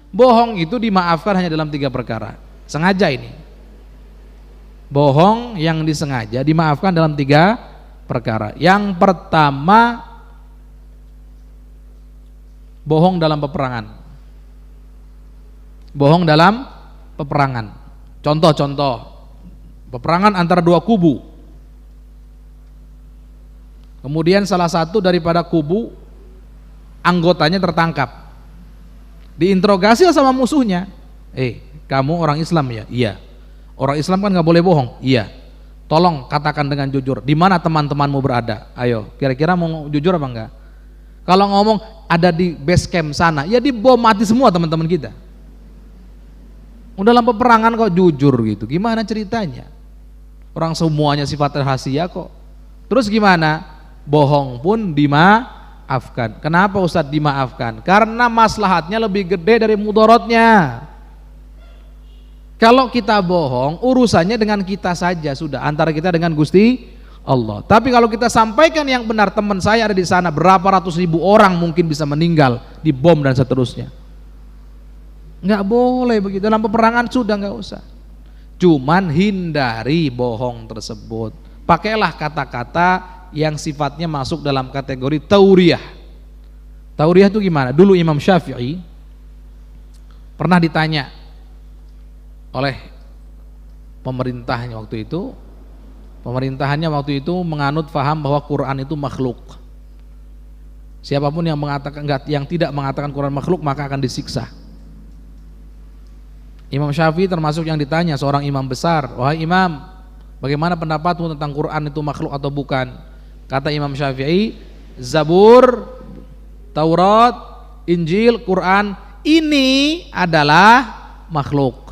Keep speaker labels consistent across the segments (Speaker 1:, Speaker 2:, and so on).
Speaker 1: Bohong itu dimaafkan hanya dalam 3 perkara. Sengaja ini. Bohong yang disengaja dimaafkan dalam 3 perkara. Yang pertama, bohong dalam peperangan. Bohong dalam peperangan. Contoh-contoh. Peperangan antara 2 kubu. Kemudian salah satu daripada kubu anggotanya tertangkap. Diinterogasi sama musuhnya. Kamu orang Islam ya? Iya. Orang Islam kan nggak boleh bohong. Iya. Tolong katakan dengan jujur. Di mana teman-temanmu berada? Ayo. Kira-kira mau jujur apa enggak? Kalau ngomong ada di base camp sana, ya dibom mati semua teman-teman kita. Udah dalam peperangan kok jujur gitu. Gimana ceritanya? Orang semuanya sifat rahasia kok. Terus gimana? Bohong pun dimaafkan. Kenapa Ustadz dimaafkan? Karena maslahatnya lebih gede dari mudaratnya. Kalau kita bohong, urusannya dengan kita saja sudah, antara kita dengan Gusti Allah. Tapi kalau kita sampaikan yang benar, teman saya ada di sana, berapa ratus ribu orang mungkin bisa meninggal di bom dan seterusnya. Nggak boleh begitu. Dalam peperangan sudah nggak usah. Cuman hindari bohong tersebut. Pakailah kata-kata yang sifatnya masuk dalam kategori tauriyah. Tauriyah itu gimana? Dulu Imam Syafi'i pernah ditanya oleh pemerintahannya waktu itu menganut faham bahwa Quran itu makhluk. Siapapun yang tidak mengatakan Quran makhluk maka akan disiksa. Imam Syafi'i termasuk yang ditanya, seorang imam besar, wahai imam, bagaimana pendapatmu tentang Quran itu makhluk atau bukan? Kata Imam Syafi'i, Zabur, Taurat, Injil, Quran ini adalah makhluk.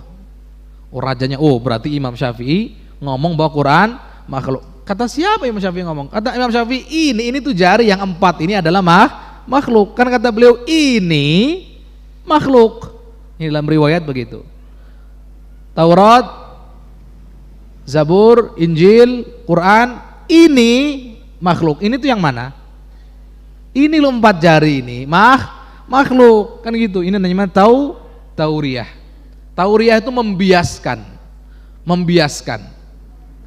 Speaker 1: Rajanya, berarti Imam Syafi'i ngomong bahwa Quran makhluk. Kata siapa Imam Syafi'i ngomong? Kata Imam Syafi'i, ini tuh jari yang 4 ini adalah makhluk. Kan kata beliau, ini makhluk. Ini dalam riwayat begitu. Taurat, Zabur, Injil, Quran, ini makhluk. Ini tuh yang mana? Ini lo 4 jari ini makhluk. Kan gitu. Ini namanya tauriyah. Tauriyah itu membiaskan.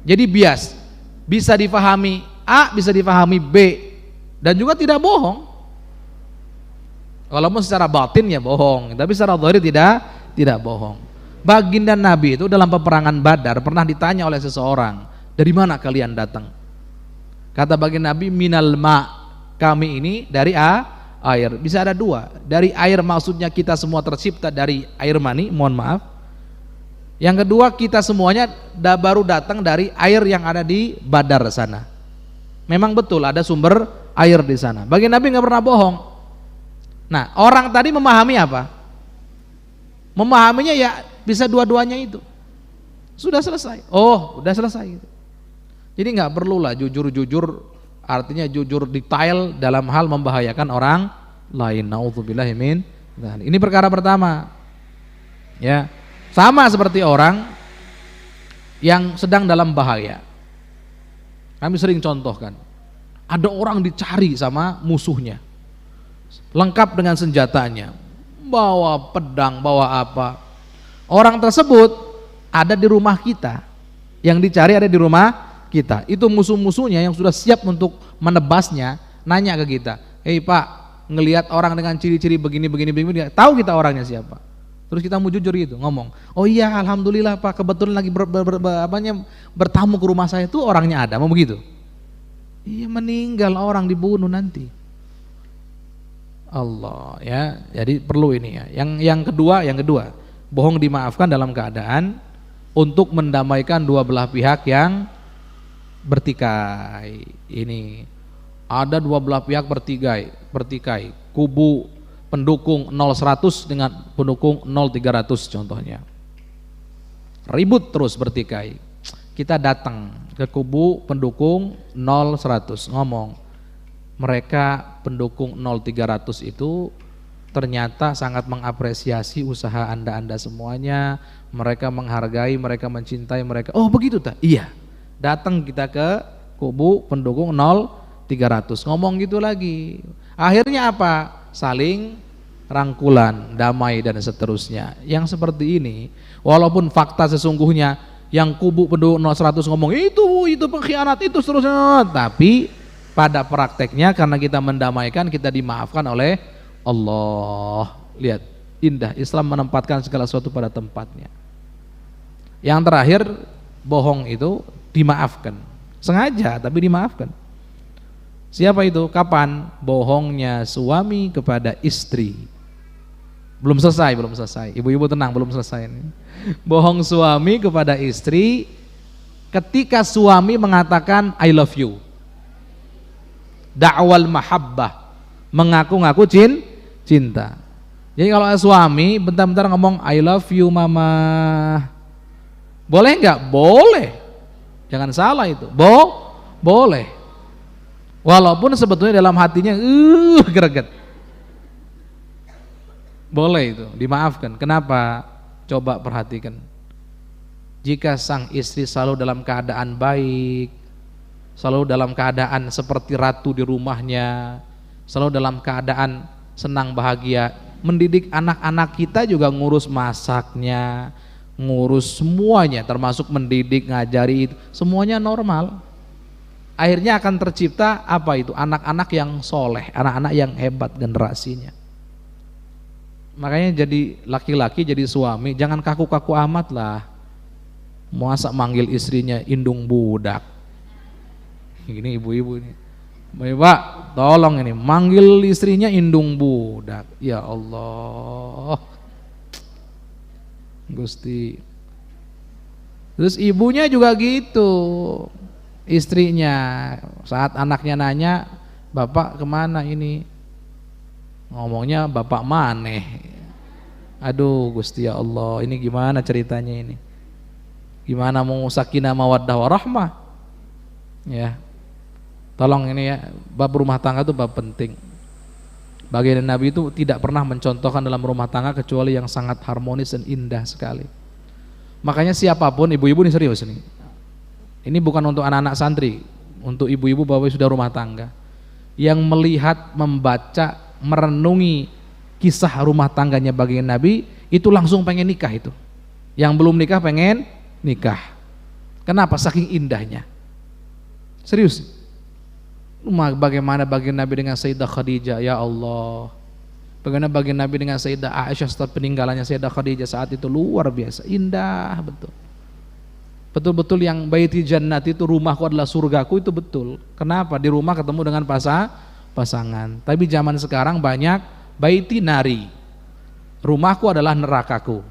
Speaker 1: Jadi bisa difahami A, bisa difahami B, dan juga tidak bohong. Walaupun secara batin ya bohong, tapi secara zahir tidak bohong. Baginda Nabi itu dalam peperangan Badar pernah ditanya oleh seseorang, dari mana kalian datang? Kata baginda Nabi, minal ma, kami ini dari air. Bisa ada 2. Dari air maksudnya kita semua tercipta dari air mani, mohon maaf. Yang kedua, kita semuanya baru datang dari air yang ada di Badar sana. Memang betul ada sumber air di sana. Baginda Nabi nggak pernah bohong. Nah, orang tadi memahami apa? Memahaminya ya bisa dua-duanya itu. Sudah selesai. Udah selesai. Jadi nggak perlulah jujur-jujur, artinya jujur detail dalam hal membahayakan orang lain. Nauzubillahi min dzalik. Ini perkara pertama. Ya. Sama seperti orang yang sedang dalam bahaya. Kami sering contohkan. Ada orang dicari sama musuhnya. Lengkap dengan senjatanya. Bawa pedang, bawa apa. Orang tersebut ada di rumah kita. Yang dicari ada di rumah kita. Itu musuh-musuhnya yang sudah siap untuk menebasnya, nanya ke kita, "Hei Pak, ngelihat orang dengan ciri-ciri begini, tahu kita orangnya siapa?" Terus kita mau jujur gitu, ngomong, "Oh iya, alhamdulillah Pak, kebetulan lagi bertamu ke rumah saya, itu orangnya ada." Mau begitu? Iya, meninggal orang, dibunuh nanti. Allah ya. Jadi perlu ini ya. Yang kedua, bohong dimaafkan dalam keadaan untuk mendamaikan dua belah pihak yang bertikai. Ini ada dua belah pihak bertikai. Kubu pendukung 0-100 dengan pendukung 0-300 contohnya. Ribut terus bertikai. Kita datang ke kubu pendukung 0-100, ngomong, mereka pendukung 0-300 itu ternyata sangat mengapresiasi usaha Anda semuanya, mereka menghargai, mereka mencintai, mereka, oh begitu tak? Iya. Datang kita ke kubu pendukung 0300, ngomong gitu lagi. Akhirnya apa? Saling rangkulan, damai dan seterusnya. Yang seperti ini, walaupun fakta sesungguhnya yang kubu pendukung 0100 ngomong itu pengkhianat, itu seterusnya, tapi pada prakteknya karena kita mendamaikan, kita dimaafkan oleh Allah. Lihat, indah Islam menempatkan segala sesuatu pada tempatnya. Yang terakhir, bohong itu dimaafkan, sengaja tapi dimaafkan. Siapa itu? Kapan? Bohongnya suami kepada istri. Belum selesai. Ibu-ibu tenang, belum selesai ini. Bohong suami kepada istri ketika suami mengatakan I love you. Da'wal mahabbah, mengaku-ngaku cinta. Jadi kalau suami bentar-bentar ngomong I love you mama, boleh nggak? Boleh. Jangan salah itu. Boleh. Walaupun sebetulnya dalam hatinya greget. Boleh itu, dimaafkan. Kenapa? Coba perhatikan. Jika sang istri selalu dalam keadaan baik, selalu dalam keadaan seperti ratu di rumahnya, selalu dalam keadaan senang bahagia, mendidik anak-anak kita juga ngurus masaknya, ngurus semuanya, termasuk mendidik, ngajari, semuanya normal. Akhirnya akan tercipta apa itu? Anak-anak yang soleh, anak-anak yang hebat generasinya. Makanya jadi laki-laki, jadi suami, jangan kaku-kaku amat lah. Masa manggil istrinya indung budak. Ini ibu-ibu ini. Pak, tolong ini, manggil istrinya indung budak. Ya Allah. Gusti. Terus ibunya juga gitu. Istrinya saat anaknya nanya, "Bapak kemana ini?" Ngomongnya bapak maneh. Aduh Gusti ya Allah, ini gimana ceritanya ini? Gimana mau sakinah mawaddah warahmah? Ya. Tolong ini ya, bab rumah tangga itu bab penting. Baginda Nabi itu tidak pernah mencontohkan dalam rumah tangga kecuali yang sangat harmonis dan indah sekali. Makanya siapapun, ibu-ibu ini serius ini. Ini bukan untuk anak-anak santri, untuk ibu-ibu bapak sudah rumah tangga. Yang melihat, membaca, merenungi kisah rumah tangganya baginda Nabi, itu langsung pengen nikah itu. Yang belum nikah pengen nikah. Kenapa? Saking indahnya. Serius. Bagaimana baginda Nabi dengan Sayyidah Khadijah, ya Allah. Bagaimana baginda Nabi dengan Sayyidah Aisyah setelah peninggalannya Sayyidah Khadijah saat itu luar biasa, indah betul. Betul-betul yang baiti jannat itu, rumahku adalah surgaku, itu betul. Kenapa? Di rumah ketemu dengan pasangan. Tapi zaman sekarang banyak baiti nari, rumahku adalah nerakaku.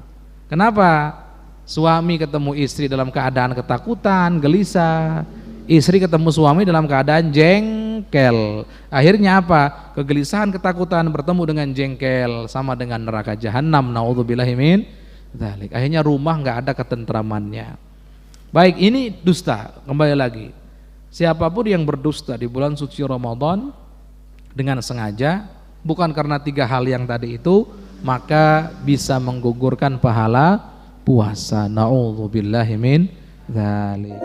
Speaker 1: Kenapa? Suami ketemu istri dalam keadaan ketakutan, gelisah. Istri ketemu suami dalam keadaan jengkel. Akhirnya apa? Kegelisahan, ketakutan bertemu dengan jengkel, sama dengan neraka jahanam. Naudzubillahi min dzalik. Akhirnya rumah nggak ada ketentramannya. Baik, ini dusta. Kembali lagi, siapapun yang berdusta di bulan suci Ramadan dengan sengaja, bukan karena 3 hal yang tadi itu, maka bisa menggugurkan pahala puasa. Naudzubillahi min dzalik.